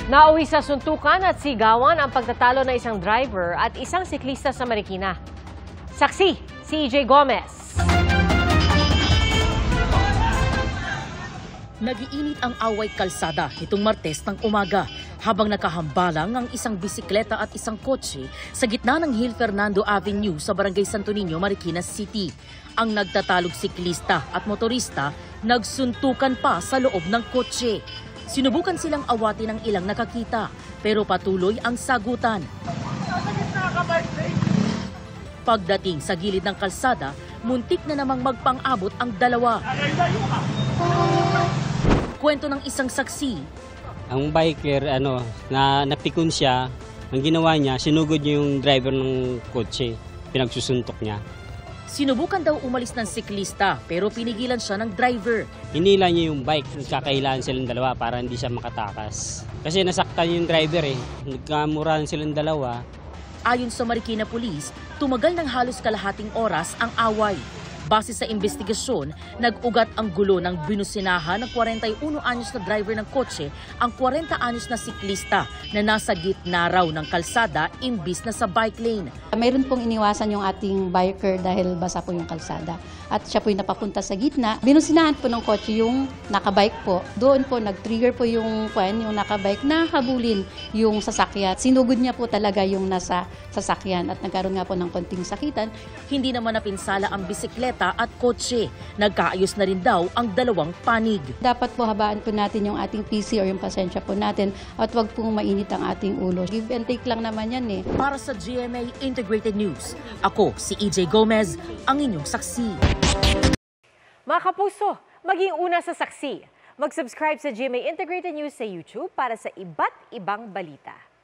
Nauwi sa suntukan at sigawan ang pagtatalo ng isang driver at isang siklista sa Marikina. Saksi, si EJ Gomez. Nagiinit ang away kalsada nitong Martes ng umaga habang nakahambalang ang isang bisikleta at isang kotse sa gitna ng Hill Fernando Avenue sa Barangay Santo Niño, Marikina City. Ang nagtatalog siklista at motorista nagsuntukan pa sa loob ng kotse. Sinubukan silang awatin ng ilang nakakita pero patuloy ang sagutan. Pagdating sa gilid ng kalsada, muntik na namang magpang-abot ang dalawa. Kwento ng isang saksi. Ang biker na napikon siya, ang ginawa niya, sinugod niya yung driver ng kotse, pinagsusuntok niya. Sinubukan daw umalis ng siklista pero pinigilan siya ng driver. Hinila niya yung bike, nagkakailangan silang dalawa para hindi siya makatakas. Kasi nasaktan yung driver nagkamurahan silang dalawa. Ayon sa Marikina Police, tumagal ng halos kalahating oras ang away. Base sa investigasyon, nag-ugat ang gulo ng binusinahan ng 41 anyos na driver ng kotse ang 40 anyos na siklista na nasa gitna raw ng kalsada imbis na sa bike lane. Mayroon pong iniwasan yung ating biker dahil basa po yung kalsada. At siya po yung napapunta sa gitna. Binusinahan po ng kotse yung nakabike po. Doon po nag-trigger po yung nakabike na habulin yung sasakyan. Sinugod niya po talaga yung nasa sasakyan at nagkaroon nga po ng konting sakitan. Hindi naman napinsala ang bisikleta at kotse. Nagkaayos na rin daw ang dalawang panig. Dapat po habaan po natin yung ating PC or yung pasensya po natin at wag pong mainit ang ating ulo. Give and take lang naman yan Para sa GMA Integrated News, ako si EJ Gomez, ang inyong saksi. Mga kapuso, maging una sa saksi. Mag-subscribe sa GMA Integrated News sa YouTube para sa iba't ibang balita.